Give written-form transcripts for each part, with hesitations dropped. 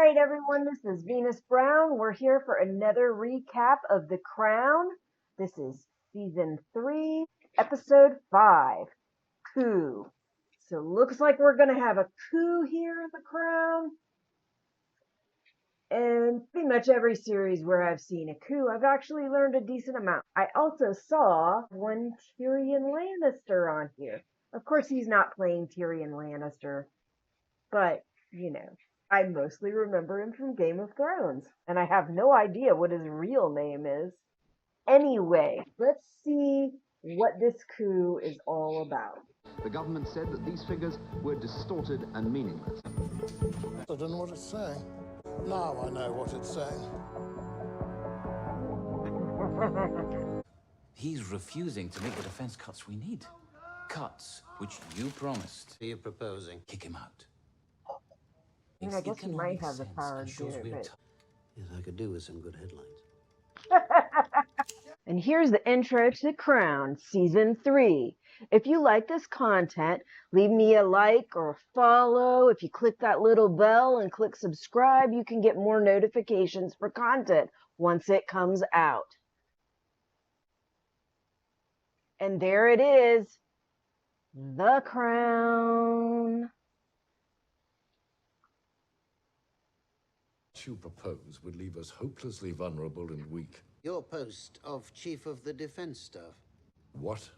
right, everyone, this is Venus Brown. We're here for another recap of The Crown. This is season 3, episode 5, coup. So looks like we're going to have a coup here in The Crown. And pretty much every series where I've seen a coup, I've actually learned a decent amount. I also saw one Tyrion Lannister on here. Of course, he's not playing Tyrion Lannister, but, you know, I mostly remember him from Game of Thrones, and I have no idea what his real name is. Anyway, let's see what this coup is all about. The government said that these figures were distorted and meaningless. I don't know what it's saying. Now I know what it's saying. He's refusing to make the defense cuts we need. Cuts which you promised. Are you proposing? Kick him out. I mean, I guess he might have the power to do it, but... Yes, I could do with some good headlines. And here's the intro to The Crown, Season 3. If you like this content, leave me a like or a follow. If you click that little bell and click subscribe, you can get more notifications for content once it comes out. And there it is, The Crown. What you propose would leave us hopelessly vulnerable and weak. Your post of Chief of the Defense Staff. What?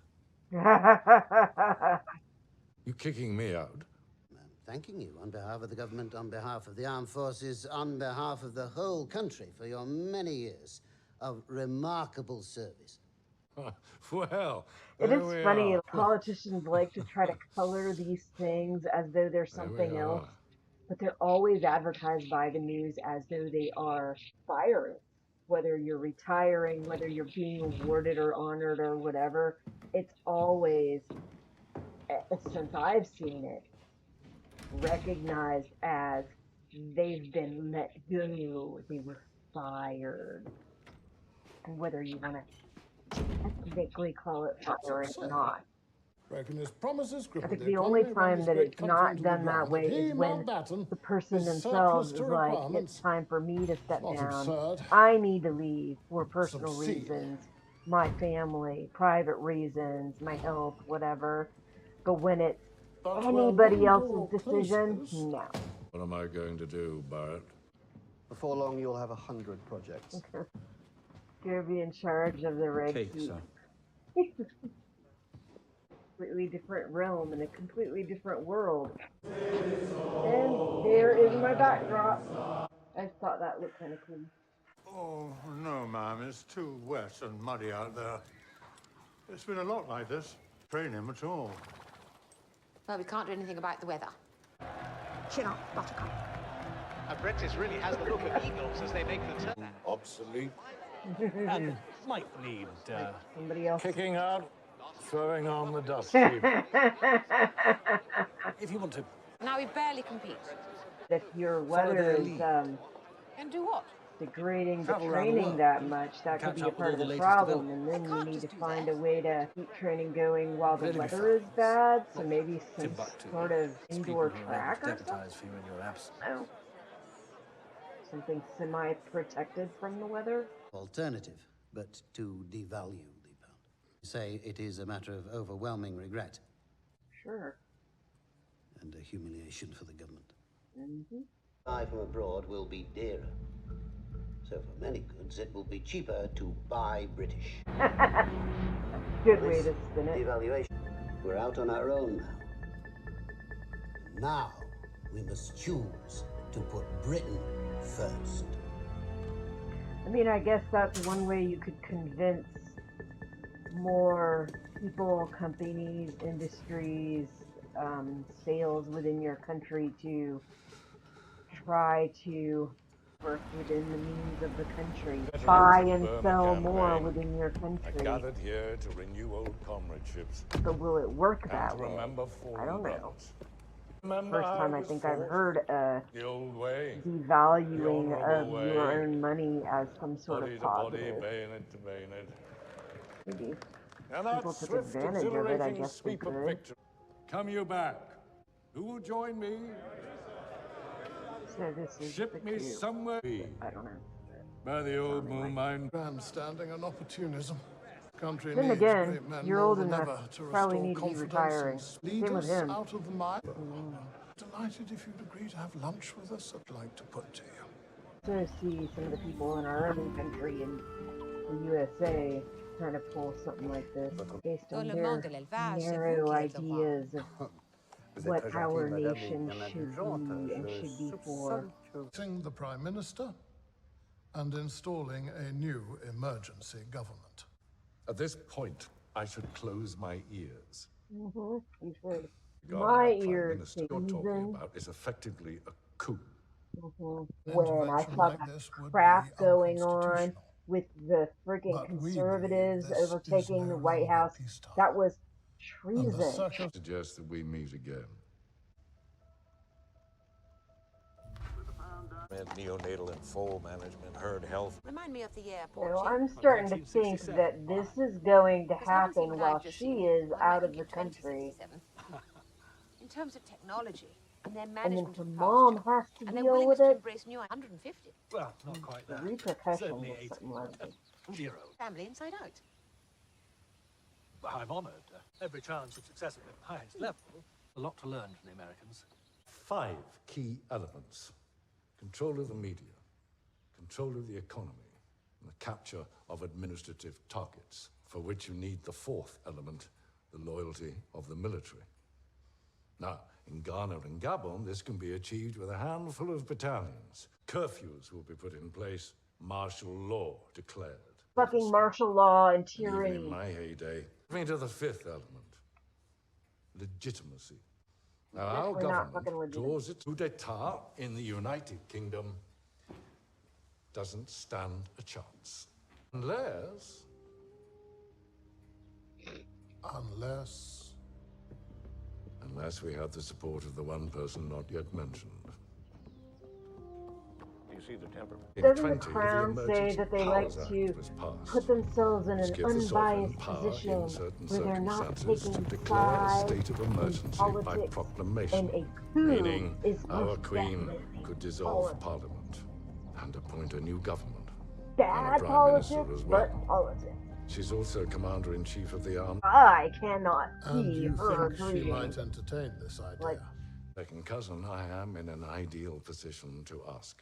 You kicking me out? I'm thanking you on behalf of the government, on behalf of the armed forces, on behalf of the whole country for your many years of remarkable service. Well, it is funny. are. Politicians like to try to color these things as though they're something else, but they're always advertised by the news as though they are firing. Whether you're retiring, whether you're being awarded or honored or whatever, it's always, since I've seen it, recognized as they've been let go, they were fired. And whether you want to technically call it firing or not. I think the only time that it's not done that way is when the person themselves is like, it's time for me to step down. I need to leave for personal reasons, my family, private reasons, my health, whatever. But when it's anybody else's decision, no. What am I going to do, Barrett? Before long, you'll have 100 projects. You'll be in charge of the Red Sea. Completely different realm in a completely different world. And there is my backdrop. I thought that looked kind of cool. Oh, no, ma'am. It's too wet and muddy out there. It's been a lot like this. Training at all. Well, we can't do anything about the weather. Chin up, buttercup. Apprentice really has the look of eagles as they make the turn. Obsolete. And might need somebody else Kicking out, throwing on the dust heap. if you want to. Now we barely compete. if your weather is And do what? degrading the Travel around the training world. that much, that Catch could be a up with part all of the the latest problem, and developments. then you Can't need to just do find that. a way to keep training going while the Really be weather is bad, so Well, maybe some Timbuktu. sort of It's indoor people who track or deputise for you in your absence. something? Something semi-protected from the weather? Alternative, but to devalue the pound. Say it is a matter of overwhelming regret Sure. and a humiliation for the government. Mm-hmm. Buy from abroad will be dearer. So for many goods, it will be cheaper to buy British. Good way to spin it. Devaluation. We're out on our own now. Now we must choose to put Britain first. I mean, I guess that's one way you could convince more people, companies, industries, sales within your country to try to work within the means of the country. Buy and sell more within your I country. gathered here to renew old comradeships But will it work and that to way? remember I fallen don't know. brothers. Remember First how time it I was think I've fought? heard The old way. devaluing The of honorable your way. own money as some sort Body of to body, positive. bayonet to bayonet. Maybe And that people took swift, advantage of it, I exhilarating guess they sweep of could. victory. Come you back. Who will join me? So this is Ship the me coup. somewhere. I don't know. By the old Sounding moon like- mine. Grandstanding and opportunism. Country Then needs again, great men you're more old than enough ever to to probably restore need to be confidence retiring. and lead Same with us him. out of the mire. Delighted if you'd agree to have lunch with us. I'd like to put to you. To see some of the people in our own country in the USA trying to pull something like this based on their narrow ideas of what our nation should be and should be for. Sing the Prime Minister and installing a new emergency government. At this point, I should close my ears. You should. Regarding My that Prime ears Minister say you're talking even about is effectively a coup. when I Intervention saw like that this would crap be going on unconstitutional. with the freaking But we believe conservatives this is overtaking no the White longer House. peacetime. That was And the treason. circus Suggest that we meet again. Neonatal and foal management, herd health. Remind me of the You airport. know, I'm starting to think that this is going to happen while she is out of the country. In terms of technology and their And then management her of mom pasture, has to and their deal willingness with to it. embrace new 150. Well, not quite The that. repercussions Certainly or 80. something like that. 0. Family inside out. Well, I'm honoured. Every chance of success at the highest level. A lot to learn from the Americans. 5 key elements: control of the media, control of the economy, and the capture of administrative targets, for which you need the 4th element, the loyalty of the military. Now, in Ghana and Gabon, this can be achieved with a handful of battalions. Curfews will be put in place, martial law declared. Fucking martial law and Even in tyranny. my heyday, me to the 5th element, legitimacy. Now, our Definitely not fucking government legitimate. draws its coup d'etat in the United Kingdom doesn't stand a chance. Unless we have the support of the one person not yet mentioned. You see the temperament. In Doesn't the 20, Crown say Emergency that they like Powers Act to was passed. put themselves in Which an gives the sovereign unbiased power position in certain where they're not circumstances to taking declare a sides state of in emergency by politics, proclamation, and a coup meaning is our most Queen definitely could dissolve politics. Parliament and appoint a new government and Bad a Prime Minister politics, as well. but politics. She's also Commander-in-Chief of the Army. I cannot And see you her think she agreeing. might entertain this idea? Like- Second cousin, I am in an ideal position to ask.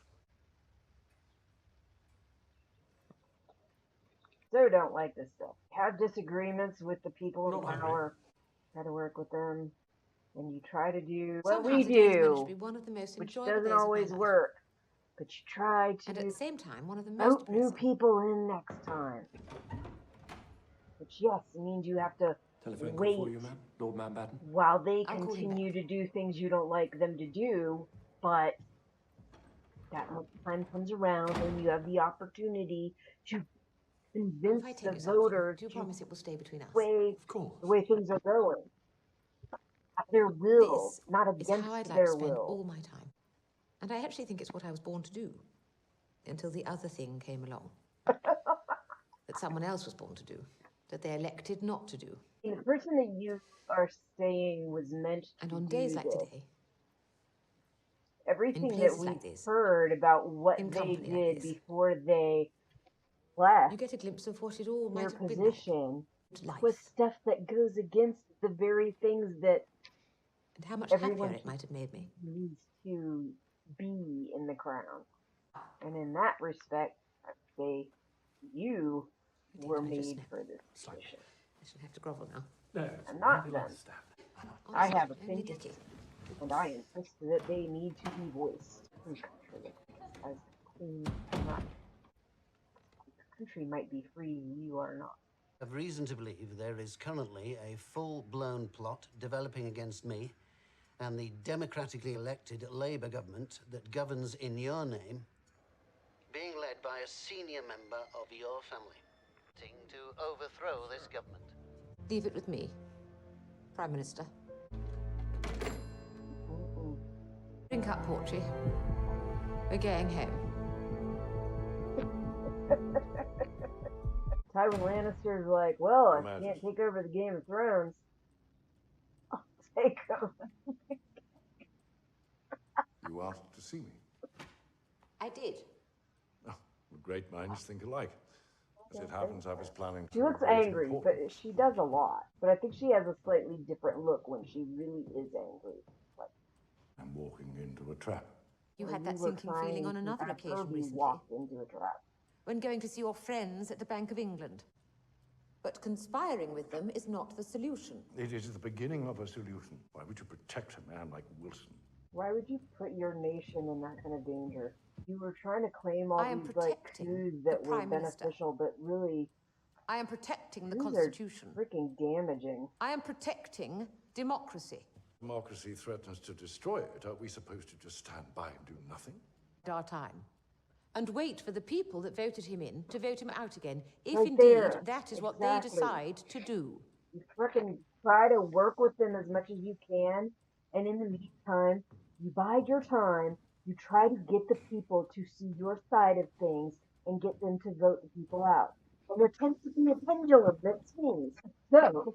So don't like this stuff. Have disagreements with the people in power. Try to work with them. And you try to do what Somehow we today's managed do, to be one of the most which enjoyable doesn't days of my always life. work. But you try And at to the same time, one of the most vote new depressing. people in next time. Which, yes, it means you have to Telephone wait call for you, ma'am. Lord Mountbatten. while they I'll call you continue to do things you don't like them to do, but that time comes around and you have the opportunity to If I convince tell the you something, voters do you to promise it will stay between us? Of course. the way things are going. At their will, This not is against how I'd like their to spend will. all my time. And I actually think it's what I was born to do. Until the other thing came along. That someone else was born to do. That they elected not to do. The person that you are saying was meant And to on do days like this. today, Everything that places we've like this, heard about what in they company like did this, before they left you get a glimpse of what it all their might have been like. position Life. was stuff that goes against the very things that And how much everyone happier it might have made me. needs to be in the crown. And in that respect, I'd say you were I just made know. for this position. I shouldn't have to grovel now. No, And not them. I have Honestly, only opinions, Dickie. and I insist that they need to be voiced in country. As queen, not the country might be free, you are not. I have reason to believe there is currently a full-blown plot developing against me and the democratically elected Labour government that governs in your name, being led by a senior member of your family, to overthrow this government. Leave it with me, Prime Minister. Drink up, Porchy. We're going home. Tywin Lannister's like, well, Your I Majesty. can't take over the Game of Thrones. I'll take over. You asked to see me. I did. Oh, great minds think alike. As it happens, I was planning She to looks great angry, but importance. she does a lot. But I think she has a slightly different look when she really is angry. Like, I'm walking into a trap. You well, had you that were sinking feeling on trying to another have her occasion be recently, walked into a trap. when going to see your friends at the Bank of England. But conspiring with them is not the solution. It is the beginning of a solution. Why would you protect a man like Wilson? Why would you put your nation in that kind of danger? You were trying to claim all I am these like protecting coups the that were Prime Minister. beneficial, but really I am protecting the coups Constitution. are freaking damaging. I am protecting democracy. Democracy threatens to destroy it. Are we supposed to just stand by and do nothing? Our time. And wait for the people that voted him in to vote him out again, if Right indeed there. that is what they Exactly. decide to do. You freaking try to work with them as much as you can, and in the meantime, you bide your time. You try to get the people to see your side of things and get them to vote the people out. And there tends to be a pendulum that swings. So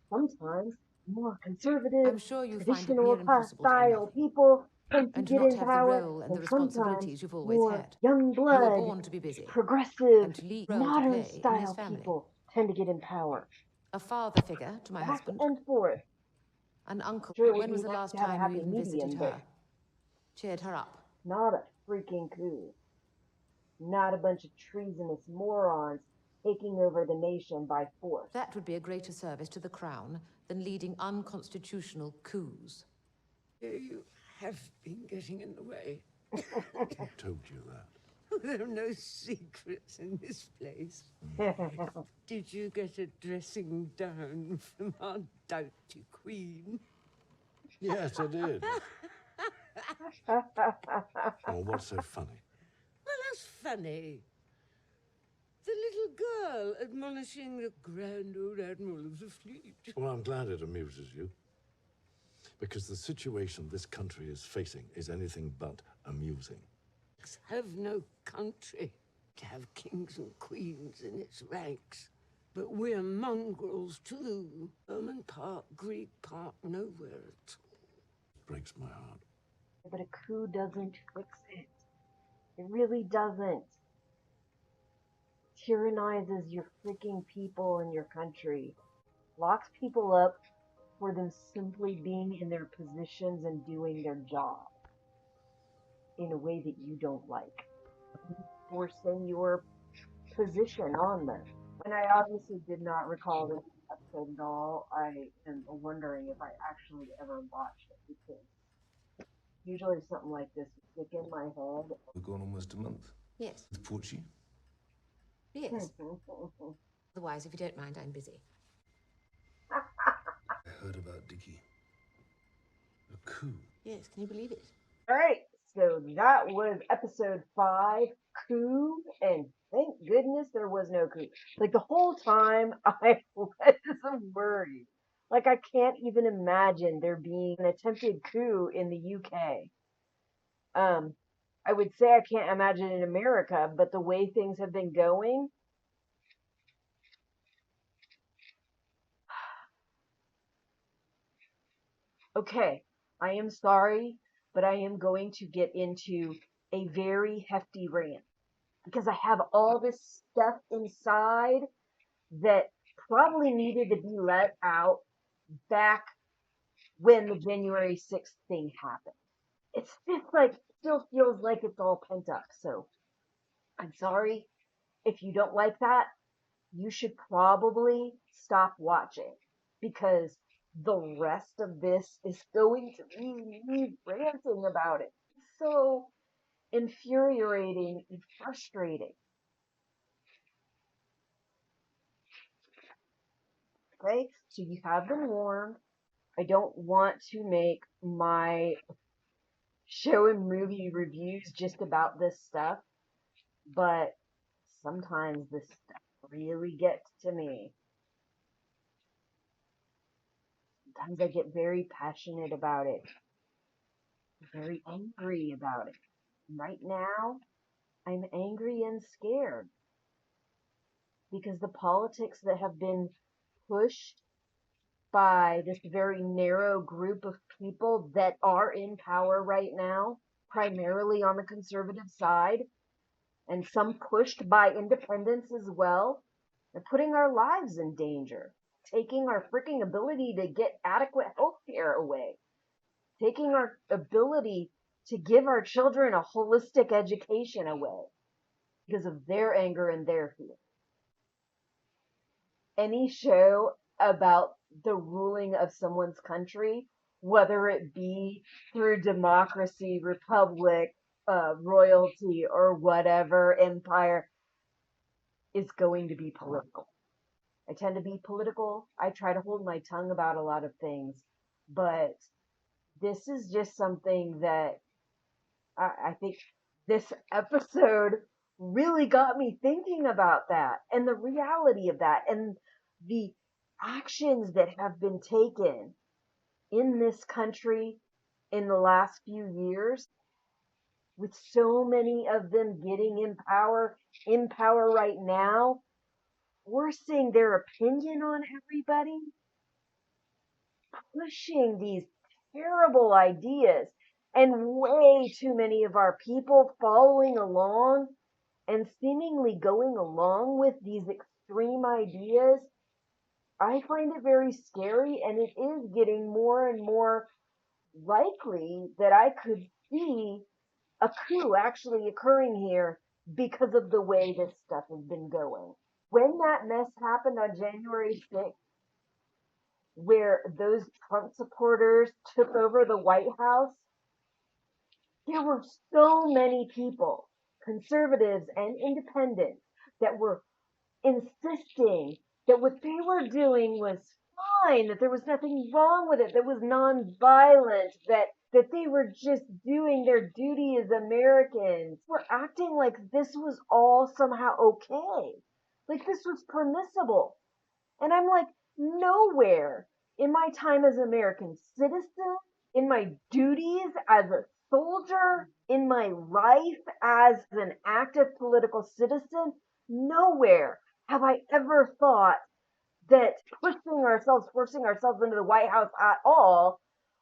sometimes more conservative, I'm sure you find it traditional near impossible to do style nothing, people tend to and to get not in have the power, role and the and sometimes responsibilities you've always more had. young You were blood, born to be busy, progressive, and to lead a role to modern play in his style family. people tend to get in power. A father figure to my Back husband, and forth. an uncle. Sure, it would When be was the nice last to have a time you happy even medium, visited but her? Cheered her up? not a freaking coup. Not a bunch of treasonous morons taking over the nation by force. That would be a greater service to the crown than leading unconstitutional coups. You have been getting in the way. Who told you that? There are no secrets in this place. Did you get a dressing down from our doughty queen? Yes, I did. Oh, what's so funny? Well, that's funny. The little girl admonishing the grand old admiral of the fleet. Well, I'm glad it amuses you. Because the situation this country is facing is anything but amusing. Have no country to have kings and queens in its ranks. But we're mongrels too. Roman part, Greek part, nowhere at all. Breaks my heart. But a coup doesn't fix it. It really doesn't. Tyrannizes your freaking people and your country. Locks people up for them simply being in their positions and doing their job in a way that you don't like. Forcing your position on them. And I obviously did not recall this episode at all. I am wondering if I actually ever watched it because usually something like this would stick in my head. We're going almost a month. Yes. With Porchy? Yes. Otherwise, if you don't mind, I'm busy. I heard about Dickie. A coup. Yes, can you believe it? Alright, so that was episode 5, coup, and thank goodness there was no coup. Like the whole time I was worried. Like I can't even imagine there being an attempted coup in the UK. I would say I can't imagine in America, but the way things have been going, okay, I am sorry, but I am going to get into a very hefty rant because I have all this stuff inside that probably needed to be let out back when the January 6th thing happened. It's just like, still feels like it's all pent up. So I'm sorry if you don't like that. You should probably stop watching because the rest of this is going to be me ranting about it. So infuriating and frustrating. Okay, so you have been warned. I don't want to make my show and movie reviews just about this stuff, but sometimes this stuff really gets to me. Sometimes I get very passionate about it, very angry about it. Right now, I'm angry and scared because the politics that have been pushed by this very narrow group of people that are in power right now primarily on the conservative side, and some pushed by independents as well, and putting our lives in danger, taking our freaking ability to get adequate health care away, taking our ability to give our children a holistic education away because of their anger and their fear. Any show about the ruling of someone's country, whether it be through democracy, republic, royalty, or whatever empire, is going to be political. I tend to be political. I try to hold my tongue about a lot of things, but this is just something that I think this episode really got me thinking about that and the reality of that and the actions that have been taken in this country in the last few years, with so many of them getting in power right now, forcing their opinion on everybody, pushing these terrible ideas, and way too many of our people following along and seemingly going along with these extreme ideas. I find it very scary, and it is getting more and more likely that I could see a coup actually occurring here because of the way this stuff has been going. When that mess happened on January 6th, where those Trump supporters took over the White House, there were so many people, conservatives and independents, that were insisting that what they were doing was fine, that there was nothing wrong with it, that was nonviolent, that they were just doing their duty as Americans. We're acting like this was all somehow okay, like this was permissible. And I'm like, nowhere in my time as an American citizen, in my duties as a soldier, in my life as an active political citizen, nowhere have I ever thought that forcing ourselves into the White House at all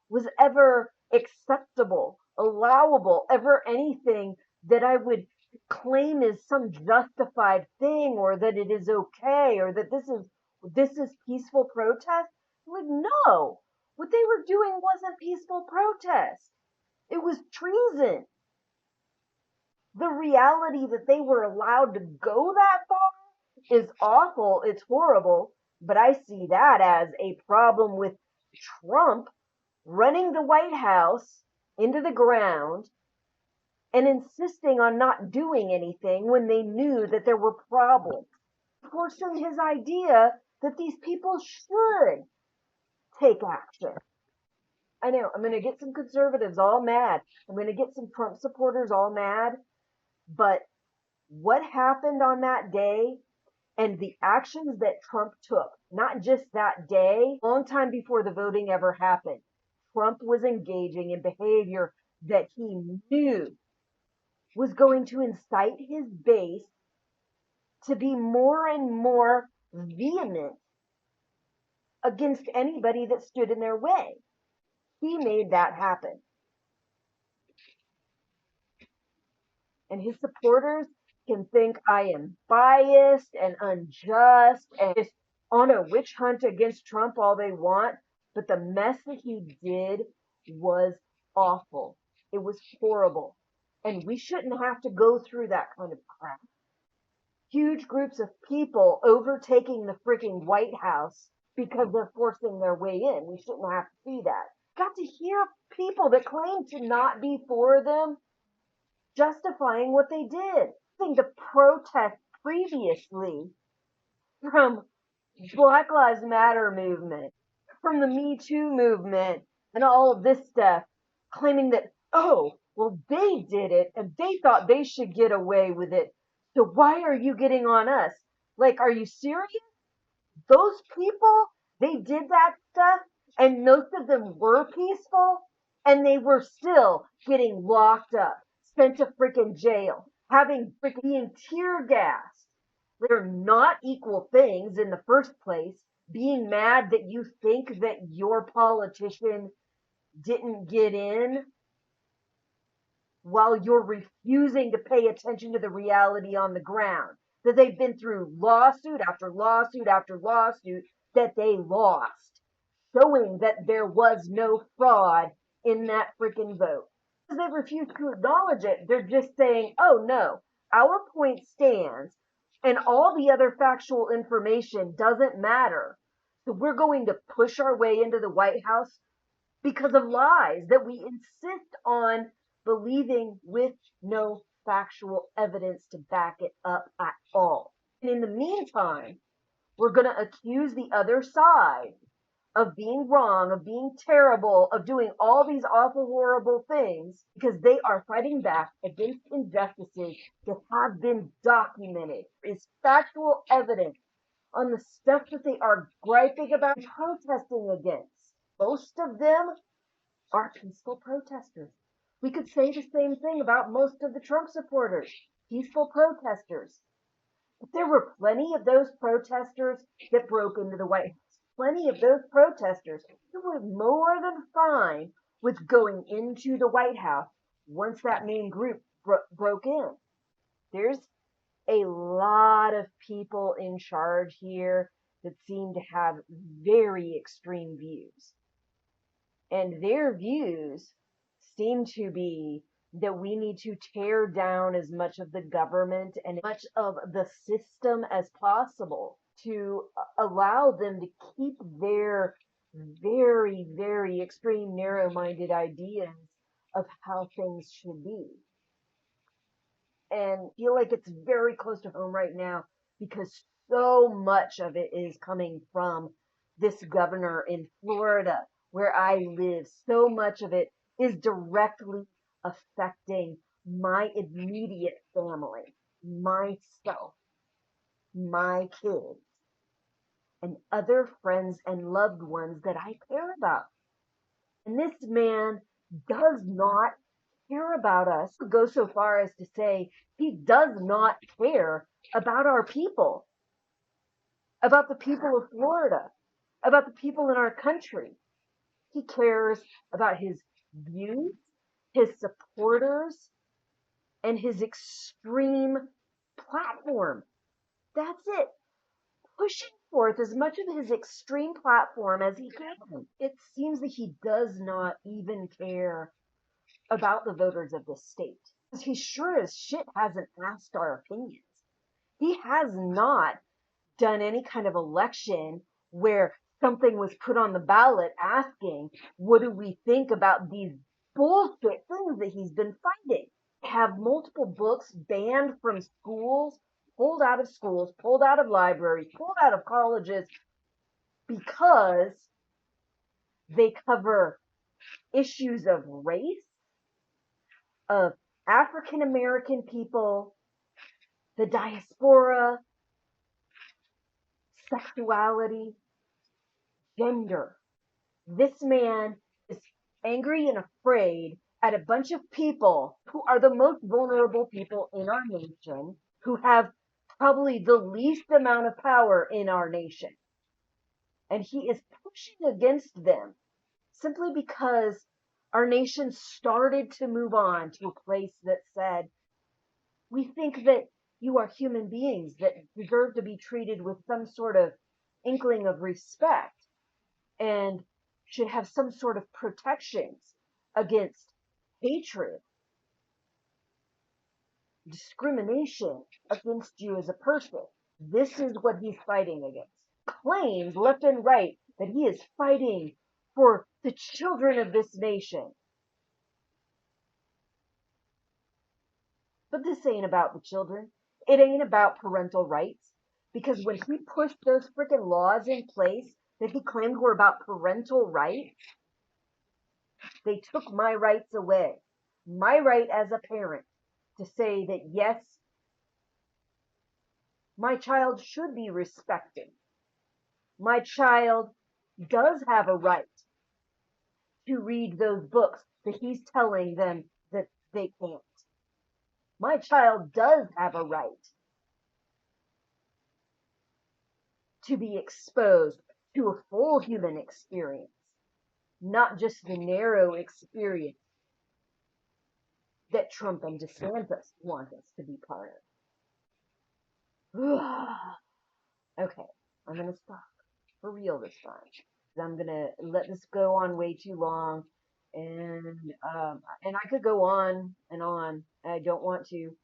was ever acceptable, allowable, ever anything that I would claim is some justified thing, or that it is okay, or that this is peaceful protest. Like, no, what they were doing wasn't peaceful protest. It was treason. The reality that they were allowed to go that far is awful. It's horrible. But I see that as a problem with Trump running the White House into the ground and insisting on not doing anything when they knew that there were problems. Forcing his idea that these people should take action. I know, I'm going to get some conservatives all mad. I'm going to get some Trump supporters all mad. But what happened on that day and the actions that Trump took, not just that day, a long time before the voting ever happened, Trump was engaging in behavior that he knew was going to incite his base to be more and more vehement against anybody that stood in their way. He made that happen. And his supporters can think I am biased and unjust and just on a witch hunt against Trump all they want, but the mess that he did was awful. It was horrible. And we shouldn't have to go through that kind of crap. Huge groups of people overtaking the freaking White House because they're forcing their way in. We shouldn't have to see that. Got to hear people that claim to not be for them justifying what they did. The protest previously from Black Lives Matter movement, from the Me Too movement, and all of this stuff, claiming that, oh, well, they did it and they thought they should get away with it. So why are you getting on us? Like, are you serious? Those people, they did that stuff, and most of them were peaceful, and they were still getting locked up, sent to freaking jail, being tear gassed. They're not equal things in the first place. Being mad that you think that your politician didn't get in while you're refusing to pay attention to the reality on the ground. That they've been through lawsuit after lawsuit after lawsuit that they lost, showing that there was no fraud in that freaking vote. Because they refuse to acknowledge it, they're just saying, oh no, our point stands, and all the other factual information doesn't matter. So we're going to push our way into the White House because of lies that we insist on believing with no factual evidence to back it up at all. And in the meantime, we're going to accuse the other side of being wrong, of being terrible, of doing all these awful, horrible things because they are fighting back against injustices that have been documented. It's factual evidence on the stuff that they are griping about and protesting against. Most of them are peaceful protesters. We could say the same thing about most of the Trump supporters, peaceful protesters. But there were plenty of those protesters that broke into the White House. Plenty of those protesters who were more than fine with going into the White House once that main group broke in. There's a lot of people in charge here that seem to have very extreme views. And their views seem to be that we need to tear down as much of the government and much of the system as possible to allow them to keep their very, very extreme, narrow-minded ideas of how things should be. And I feel like it's very close to home right now because so much of it is coming from this governor in Florida where I live. So much of it is directly affecting my immediate family, myself, my kids, and other friends and loved ones that I care about. And this man does not care about us. Go so far as to say he does not care about our people, about the people of Florida, about the people in our country. He cares about his views, his supporters, and his extreme platform. That's it. Pushing forth as much of his extreme platform as he can. It seems that he does not even care about the voters of this state. He sure as shit hasn't asked our opinions. He has not done any kind of election where something was put on the ballot asking, what do we think about these bullshit things that he's been fighting? Have multiple books banned from schools, pulled out of schools, pulled out of libraries, pulled out of colleges because they cover issues of race, of African American people, the diaspora, sexuality, gender. This man is angry and afraid at a bunch of people who are the most vulnerable people in our nation, who have probably the least amount of power in our nation. And he is pushing against them simply because our nation started to move on to a place that said, we think that you are human beings that deserve to be treated with some sort of inkling of respect and should have some sort of protections against hatred, discrimination against you as a person. This is what he's fighting against. Claims left and right that he is fighting for the children of this nation. But this ain't about the children. It ain't about parental rights. Because when he pushed those freaking laws in place that he claimed were about parental rights, they took my rights away. My right as a parent to say that yes, my child should be respected. My child does have a right to read those books that he's telling them that they can't. My child does have a right to be exposed to a full human experience, not just the narrow experience that Trump and DeSantis want us to be part of. Okay, I'm gonna stop for real this time. 'Cause I'm gonna let this go on way too long, and I could go on and on. I don't want to,